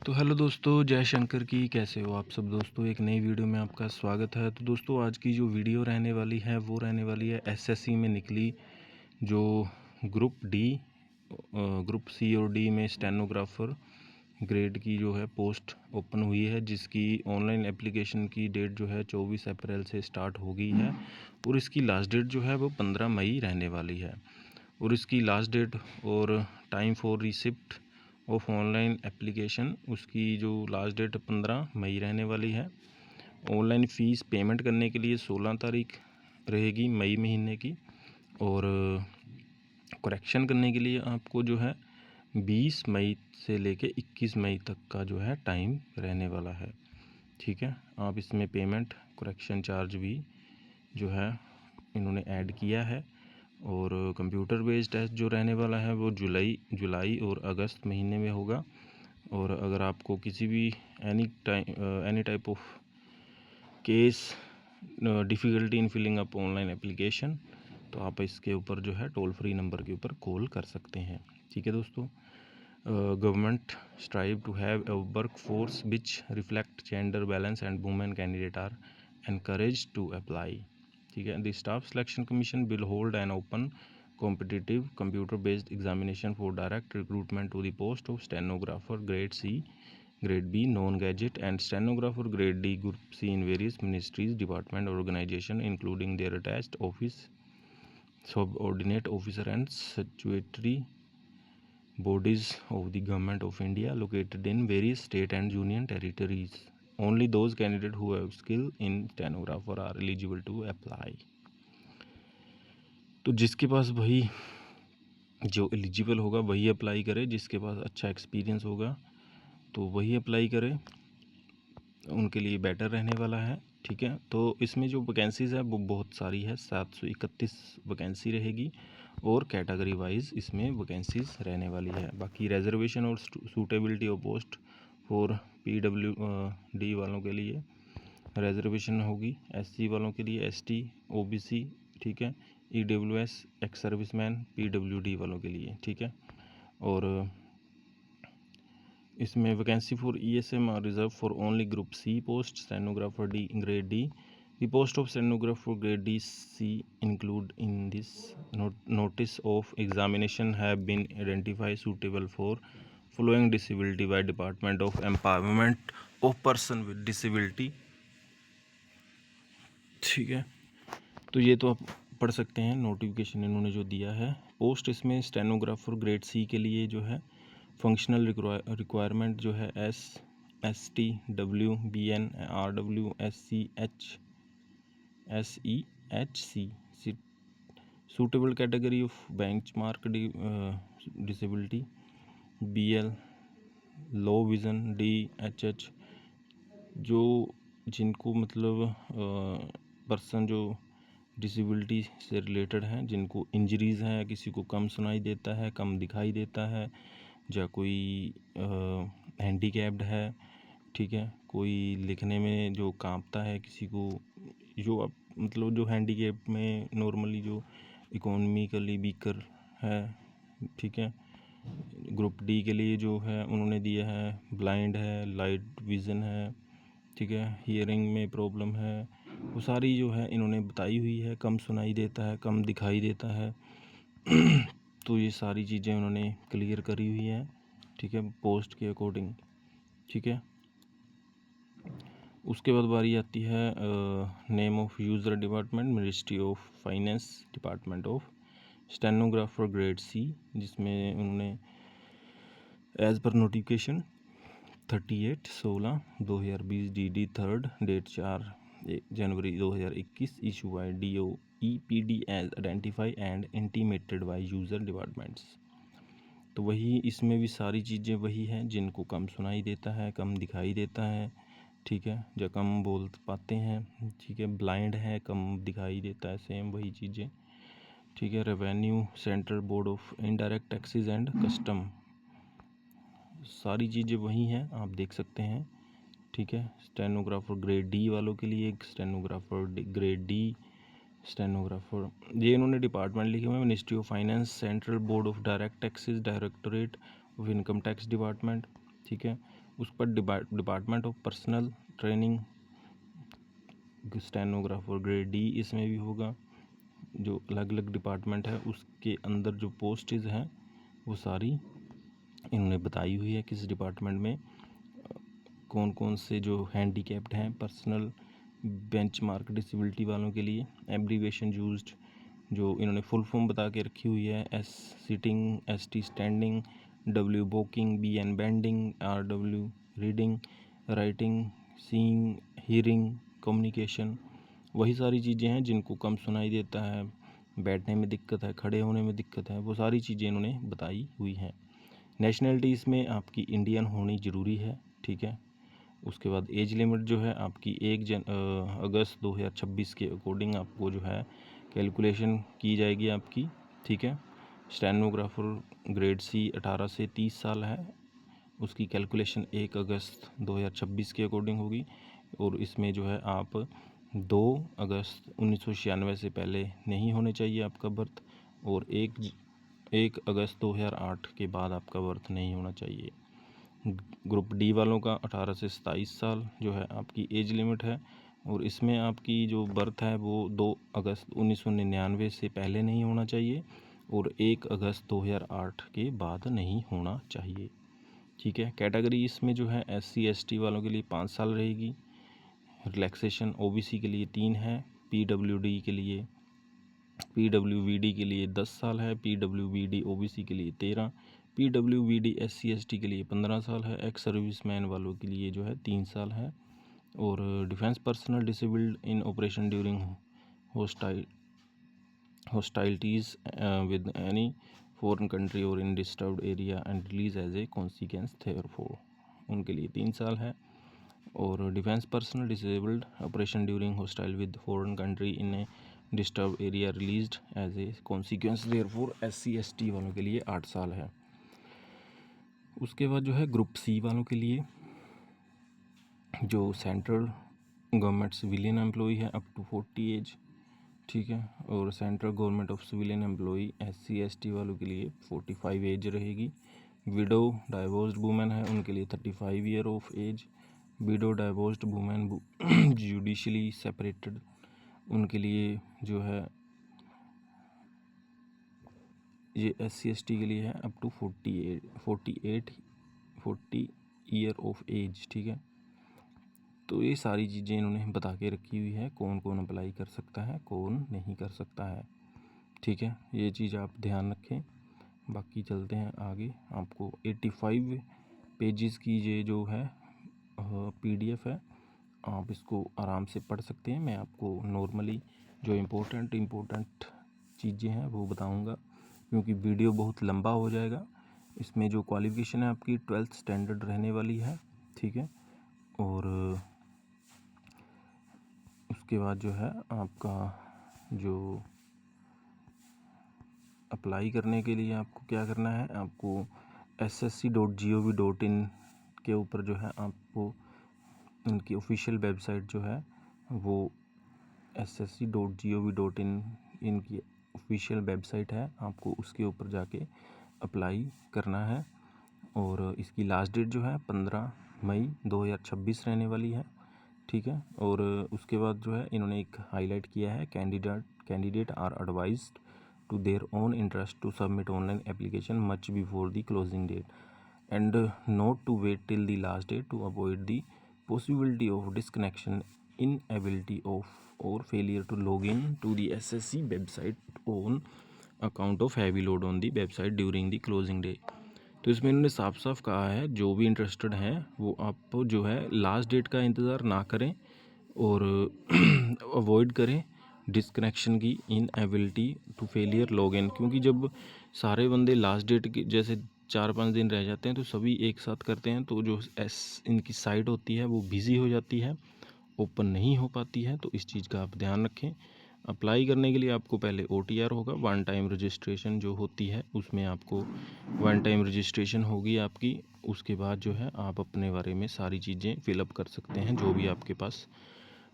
तो हेलो दोस्तों, जय शंकर की। कैसे हो आप सब दोस्तों। एक नई वीडियो में आपका स्वागत है। तो दोस्तों आज की जो वीडियो रहने वाली है वो रहने वाली है एसएससी में निकली जो ग्रुप डी, ग्रुप सी और डी में स्टेनोग्राफर ग्रेड की जो है पोस्ट ओपन हुई है, जिसकी ऑनलाइन एप्लीकेशन की डेट जो है 24 अप्रैल से स्टार्ट हो गई है और इसकी लास्ट डेट जो है वो 15 मई रहने वाली है। और इसकी लास्ट डेट और time for receipt of online application, उसकी जो लास्ट डेट 15 मई रहने वाली है। ऑनलाइन फ़ीस पेमेंट करने के लिए 16 तारीख रहेगी मई महीने की, और करेक्शन करने के लिए आपको जो है 20 मई से लेके 21 मई तक का जो है टाइम रहने वाला है। ठीक है, आप इसमें पेमेंट करेक्शन चार्ज भी जो है इन्होंने ऐड किया है। और कंप्यूटर बेस्ड टेस्ट जो रहने वाला है वो जुलाई और अगस्त महीने में होगा। और अगर आपको किसी भी any type of case difficulty in filling up online application, तो आप इसके ऊपर जो है टोल फ्री नंबर के ऊपर कॉल कर सकते हैं। ठीक है दोस्तों, government strive to have a workforce which reflect gender balance and women candidate are encourage to apply. ठीक है, the staff selection commission will hold an open competitive computer based examination for direct recruitment to the post of stenographer grade C, grade B non-gadget and stenographer grade D group C in various ministries, department, organization including their attached office, subordinate officer and statutory bodies of the government of India located in various state and union territories. Only those candidates who have skill in stenographer are eligible to apply. तो जिसके पास वही जो eligible होगा वही apply करे, जिसके पास अच्छा experience होगा तो वही अप्लाई करे, उनके लिए बेटर रहने वाला है। ठीक है, तो इसमें जो वैकेंसीज़ है वो बहुत सारी है, 731 वैकेंसी रहेगी और कैटेगरी वाइज इसमें वैकेंसीज रहने वाली है। बाकी रिजर्वेशन और suitability of post for PWD वालों के लिए रिजर्वेशन होगी, SC वालों के लिए, ST, OBC, ठीक है, EWS, एक्स सर्विसमैन, PWD वालों के लिए। ठीक है, और इसमें vacancy for ESM are reserve for only group C post stenographer D grade D. The post of stenographer grade D C include in this notice of examination have been identify suitable for following disability by department of empowerment of person with disability. ठीक है, तो ये तो आप पढ़ सकते हैं notification इन्होंने जो दिया है। पोस्ट इसमें स्टेनोग्राफर ग्रेड सी के लिए जो है फंक्शनल रिक्वायरमेंट जो है ST, W, BN, RW, SC, SE, HC, suitable category of benchmark disability, BL, low vision, DHH, जो जिनको मतलब पर्सन जो डिसेबिलिटी से रिलेटेड हैं, जिनको इंजरीज़ हैं, किसी को कम सुनाई देता है, कम दिखाई देता है, या कोई हैंडीकैप्ड है। ठीक है, कोई लिखने में जो कांपता है, किसी को जो मतलब जो हैंडीकैप में नॉर्मली जो इकोनॉमिकली वीकर है। ठीक है, ग्रुप डी के लिए जो है उन्होंने दिया है ब्लाइंड है, लाइट विज़न है, ठीक है, हियरिंग में प्रॉब्लम है, वो सारी जो है इन्होंने बताई हुई है। कम सुनाई देता है, कम दिखाई देता है तो ये सारी चीज़ें उन्होंने क्लियर करी हुई है। ठीक है, पोस्ट के अकॉर्डिंग। ठीक है, उसके बाद बारी आती है name of user department, ministry of finance, department of stenographer grade C, जिसमें उन्होंने as per notification 38/16/2020 DD 3rd date 4 January 2021 issue by DOEPD as identify and intimated by user departments. तो वही इसमें भी सारी चीज़ें वही हैं, जिनको कम सुनाई देता है, कम दिखाई देता है, ठीक है, जो कम बोल पाते हैं, ठीक है, ब्लाइंड है, कम दिखाई देता है, सेम वही चीज़ें। ठीक है, revenue, central board of indirect taxes and custom, सारी चीज़ें वही हैं, आप देख सकते हैं। ठीक है, स्टेनोग्राफर ग्रेड डी वालों के लिए एक स्टेनोग्राफर ग्रेड डी स्टेनोग्राफर, ये इन्होंने डिपार्टमेंट लिखे हुए हैं, ministry of finance, central board of direct taxes, directorate of income tax department, ठीक है। उस पर department of personal training stenographer grade D इसमें भी होगा। जो अलग अलग डिपार्टमेंट है उसके अंदर जो पोस्टेज हैं वो सारी इन्होंने बताई हुई है किस डिपार्टमेंट में कौन कौन से जो हैंडीकैप्ड हैं, पर्सनल बेंचमार्क डिसेबिलिटी वालों के लिए। एब्रीवेशन यूज्ड जो इन्होंने फुल फॉर्म बता के रखी हुई है, S sitting, S T standing, W walking, B N bending, R W reading, writing, seeing, hearing, communication. वही सारी चीज़ें हैं जिनको कम सुनाई देता है, बैठने में दिक्कत है, खड़े होने में दिक्कत है, वो सारी चीज़ें इन्होंने बताई हुई हैं। नेशनलिटी इसमें आपकी इंडियन होनी ज़रूरी है, ठीक है। उसके बाद एज लिमिट जो है आपकी 1 अगस्त 2026 के अकॉर्डिंग आपको जो है कैलकुलेशन की जाएगी आपकी, ठीक है। स्टेनोग्राफर ग्रेड सी 18 से 30 साल है, उसकी कैलकुलेशन 1 अगस्त 2026 के अकॉर्डिंग होगी। और इसमें जो है आप 2 अगस्त 1996 से पहले नहीं होने चाहिए आपका बर्थ, और 1 अगस्त 2008 के बाद आपका बर्थ नहीं होना चाहिए। ग्रुप डी वालों का 18 से 27 साल जो है आपकी एज लिमिट है, और इसमें आपकी जो बर्थ है वो 2 अगस्त 1999 से पहले नहीं होना चाहिए और 1 अगस्त 2008 के बाद नहीं होना चाहिए, ठीक है। कैटेगरी इसमें जो है SC ST वालों के लिए 5 साल रहेगी। रिलैक्सेशन OBC के लिए 3 है, PWD के लिए PWVD के लिए 10 साल है, PWVD OBC के लिए 13, PWVD SC ST के लिए 15 साल है, एक्स सर्विसमैन वालों के लिए जो है 3 साल है। और defence personnel disabled in operation during hostilities with any foreign country or in disturbed area and release as a consequence therefore, उनके लिए 3 साल है। और defence personnel disabled operation during hostile with foreign country in a disturb area released as a consequence therefore SC ST वालों के लिए 8 साल है। उसके बाद जो है ग्रुप सी वालों के लिए जो सेंट्रल गवर्नमेंट सिविलियन एम्प्लॉई है अप टू 40 एज, ठीक है। और central government of civilian employee SC ST वालों के लिए 45 एज रहेगी। विडो डाइवोर्स्ड वुमेन है उनके लिए 35 year of age. Widow divorced women judicially separated उनके लिए जो है ये SC ST के लिए है up to 40 year of age, ठीक है। तो ये सारी चीज़ें इन्होंने बता के रखी हुई है कौन कौन अप्लाई कर सकता है कौन नहीं कर सकता है, ठीक है। ये चीज़ आप ध्यान रखें। बाकी चलते हैं आगे। आपको 85 पेजेस की ये जो है PDF है, आप इसको आराम से पढ़ सकते हैं। मैं आपको नॉर्मली जो इम्पोर्टेंट चीज़ें हैं वो बताऊंगा क्योंकि वीडियो बहुत लंबा हो जाएगा। इसमें जो क्वालिफ़िकेशन है आपकी 12th स्टैंडर्ड रहने वाली है, ठीक है। और उसके बाद जो है आपका जो अप्लाई करने के लिए आपको क्या करना है, आपको ssc.gov.in के ऊपर जो है आपको उनकी ऑफिशियल वेबसाइट जो है वो ssc.gov.in इनकी ऑफिशियल वेबसाइट है, आपको उसके ऊपर जाके अप्लाई करना है। और इसकी लास्ट डेट जो है 15 मई 2026 रहने वाली है, ठीक है। और उसके बाद जो है इन्होंने एक हाईलाइट किया है candidate are advised to their own interest to submit online application much before the closing date and not to wait till the last day to avoid the possibility of disconnection, inability of or failure to log in to the SSC website on account of heavy load on the website during the closing day। तो इसमें इन्होंने साफ साफ कहा है जो भी interested हैं वो आप जो है लास्ट डेट का इंतज़ार ना करें और अवॉइड करें डिसकनेक्शन की, इनएबिलिटी टू फेलियर लॉगिन, क्योंकि जब सारे बंदे लास्ट डेट के जैसे 4-5 दिन रह जाते हैं तो सभी एक साथ करते हैं तो जो इनकी साइट होती है वो बिज़ी हो जाती है, ओपन नहीं हो पाती है। तो इस चीज़ का आप ध्यान रखें। अप्लाई करने के लिए आपको पहले OTR होगा, वन टाइम रजिस्ट्रेशन जो होती है उसमें आपको वन टाइम रजिस्ट्रेशन होगी आपकी। उसके बाद जो है आप अपने बारे में सारी चीज़ें फिलअप कर सकते हैं, जो भी आपके पास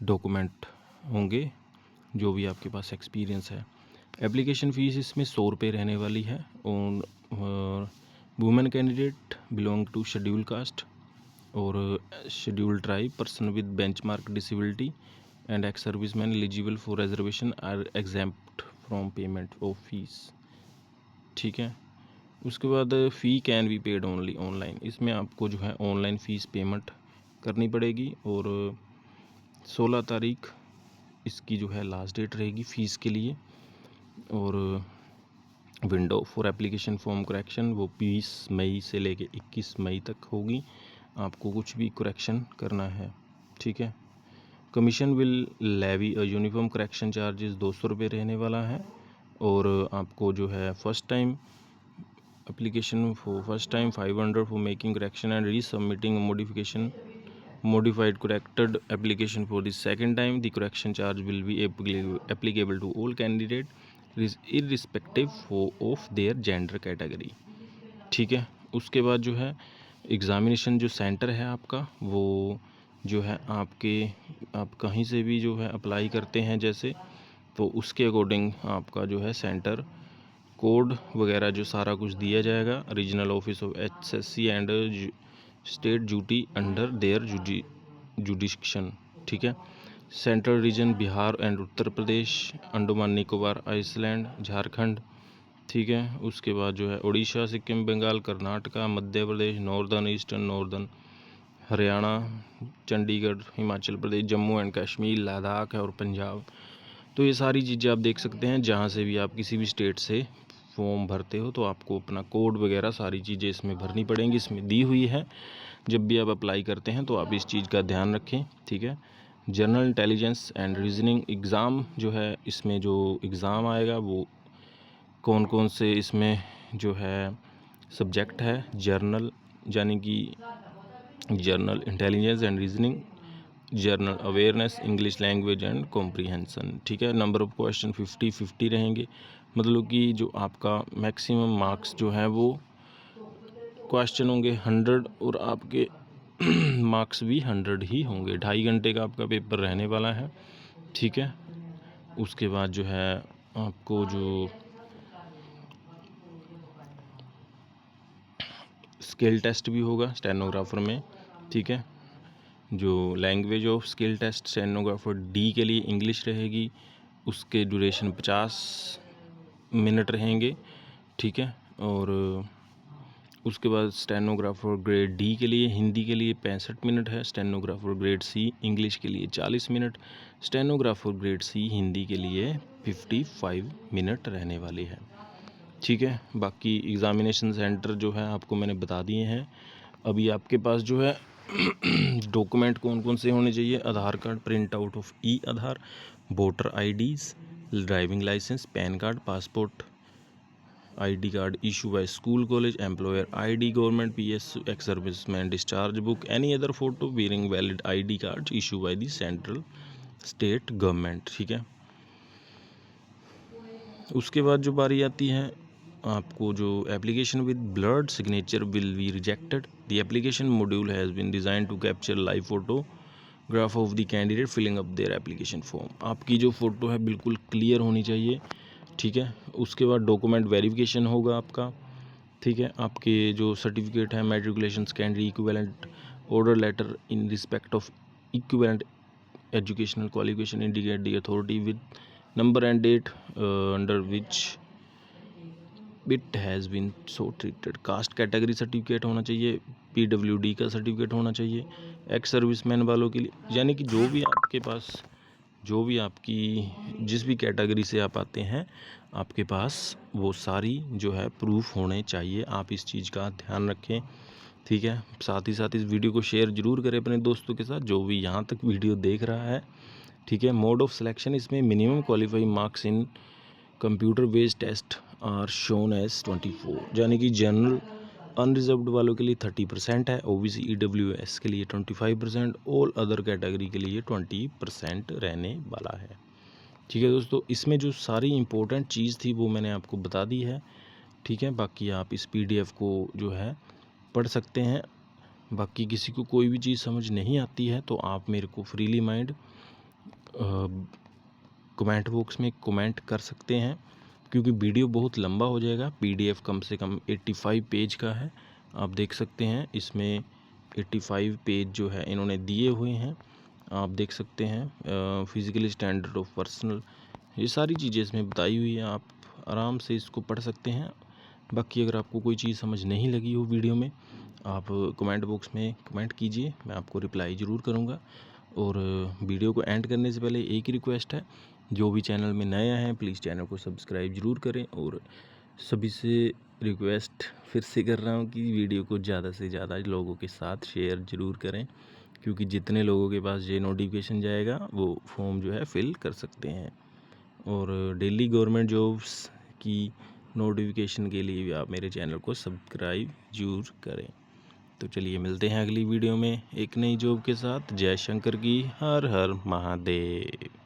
डॉक्यूमेंट होंगे, जो भी आपके पास एक्सपीरियंस है। एप्लीकेशन फ़ीस इसमें 100 रुपये रहने वाली है और women candidate belong to schedule caste और schedule tribe, person with benchmark disability and ex serviceman eligible for reservation are exempt from payment of fees. ठीक है। उसके बाद fee can be paid only online, इसमें आपको जो है ऑनलाइन फ़ीस पेमेंट करनी पड़ेगी और 16 तारीख इसकी जो है लास्ट डेट रहेगी फ़ीस के लिए। और window for application form correction वो 20 मई से लेके 21 मई तक होगी, आपको कुछ भी करेक्शन करना है। ठीक है। Commission will levy a uniform correction charges 200 रुपये रहने वाला है। और आपको जो है first time application for first time 500 for making correction and resubmitting modification modified corrected application for the second time, the correction charge will be applicable to all candidate irrespective of their gender category। ठीक है। उसके बाद जो है examination जो centre है आपका वो जो है आप कहीं से भी जो है अप्लाई करते हैं जैसे, तो उसके अकॉर्डिंग आपका जो है सेंटर कोड वगैरह जो सारा कुछ दिया जाएगा। Regional office of HSC and state duty under their jurisdiction. ठीक है। Central region Bihar and Uttar Pradesh, Andaman Nicobar island, Jharkhand. ठीक है। उसके बाद जो है Orissa, Sikkim, Bengal, Karnataka, Madhya Pradesh, northern eastern, northern Haryana, Chandigarh, Himachal Pradesh, Jammu and Kashmir, Ladakh और पंजाब। तो ये सारी चीज़ें आप देख सकते हैं, जहाँ से भी आप किसी भी स्टेट से फॉर्म भरते हो तो आपको अपना कोड वगैरह सारी चीज़ें इसमें भरनी पड़ेंगी, इसमें दी हुई है। जब भी आप अप्लाई करते हैं तो आप इस चीज़ का ध्यान रखें। ठीक है। General intelligence and reasoning exam जो है, इसमें जो एग्ज़ाम आएगा वो कौन कौन से इसमें जो है सब्जेक्ट है, जर्नल यानी कि journal intelligence and reasoning, journal awareness, English language and comprehension. ठीक है। नंबर ऑफ क्वेश्चन 50-50 रहेंगे, मतलब कि जो आपका मैक्सिमम मार्क्स जो है वो क्वेश्चन होंगे 100 और आपके मार्क्स भी 100 ही होंगे। 2.5 घंटे का आपका पेपर रहने वाला है। ठीक है। उसके बाद जो है आपको जो स्किल टेस्ट भी होगा स्टेनोग्राफर में। ठीक है। जो language of skill test stenographer D के लिए इंग्लिश रहेगी, उसके ड्यूरेशन 50 मिनट रहेंगे। ठीक है। और उसके बाद स्टेनोग्राफर ग्रेड डी के लिए हिंदी के लिए 65 मिनट है। स्टेनोग्राफर ग्रेड सी इंग्लिश के लिए 40 मिनट। स्टेनोग्राफर ग्रेड सी हिंदी के लिए 55 मिनट रहने वाली है। ठीक है। बाकी एग्ज़ामिनेशन सेंटर जो है आपको मैंने बता दिए हैं। अभी आपके पास जो है डॉक्यूमेंट कौन कौन से होने चाहिए, Aadhaar card, print out of e Aadhaar, voter IDs, driving licence, PAN card, passport, ID card issue by school college, employer ID, government PSU, ex serviceman discharge book, any other photo being valid ID card issue by the central state government. ठीक है। उसके बाद जो बारी आती है आपको जो application with blurred signature will be rejected. The application module has been design to capture live photograph of the candidate filling up their application form. आपकी जो फ़ोटो है बिल्कुल क्लियर होनी चाहिए। ठीक है। उसके बाद डॉक्यूमेंट वेरिफिकेशन होगा आपका। ठीक है। आपके जो सर्टिफिकेट है, matriculation, secondary, equivalent order letter in respect of equivalent educational qualification indicate the authority with number and date under which it has been so treated. Caste category certificate होना चाहिए, PWD का सर्टिफिकेट होना चाहिए ex serviceman वालों के लिए, यानी कि जो भी आपके पास जो भी आपकी जिस भी कैटेगरी से आप आते हैं आपके पास वो सारी जो है प्रूफ होने चाहिए। आप इस चीज़ का ध्यान रखें। ठीक है। साथ ही साथ इस वीडियो को शेयर ज़रूर करें अपने दोस्तों के साथ जो भी यहाँ तक वीडियो देख रहा है। ठीक है। मोड ऑफ सिलेक्शन, इसमें minimum qualifying marks in computer based test are shown as 24, यानी कि जनरल अनरिजर्व्ड वालों के लिए 30% है, OBC EWS के लिए 25%, ऑल अदर कैटेगरी के लिए 20% रहने वाला है। ठीक है दोस्तों, इसमें जो सारी इम्पोर्टेंट चीज़ थी वो मैंने आपको बता दी है। ठीक है। बाकी आप इस PDF को जो है पढ़ सकते हैं। बाकी किसी को कोई भी चीज़ समझ नहीं आती है तो आप मेरे को फ्रीली माइंड कमेंट बॉक्स में कमेंट कर सकते हैं। क्योंकि वीडियो बहुत लंबा हो जाएगा। पीडीएफ कम से कम 85 पेज का है, आप देख सकते हैं। इसमें 85 पेज जो है इन्होंने दिए हुए हैं, आप देख सकते हैं। फिजिकली स्टैंडर्ड ऑफ पर्सनल, ये सारी चीज़ें इसमें बताई हुई है, आप आराम से इसको पढ़ सकते हैं। बाकी अगर आपको कोई चीज़ समझ नहीं लगी हो वीडियो में, आप कमेंट बॉक्स में कमेंट कीजिए, मैं आपको रिप्लाई ज़रूर करूँगा। और वीडियो को एंड करने से पहले एक ही रिक्वेस्ट है, जो भी चैनल में नया है प्लीज़ चैनल को सब्सक्राइब ज़रूर करें। और सभी से रिक्वेस्ट फिर से कर रहा हूँ कि वीडियो को ज़्यादा से ज़्यादा लोगों के साथ शेयर ज़रूर करें, क्योंकि जितने लोगों के पास ये नोटिफिकेशन जाएगा वो फॉर्म जो है फिल कर सकते हैं। और डेली गवर्नमेंट जॉब्स की नोटिफिकेशन के लिए भी आप मेरे चैनल को सब्सक्राइब ज़रूर करें। तो चलिए मिलते हैं अगली वीडियो में एक नई जॉब के साथ। जय शंकर की हर हर महादेव।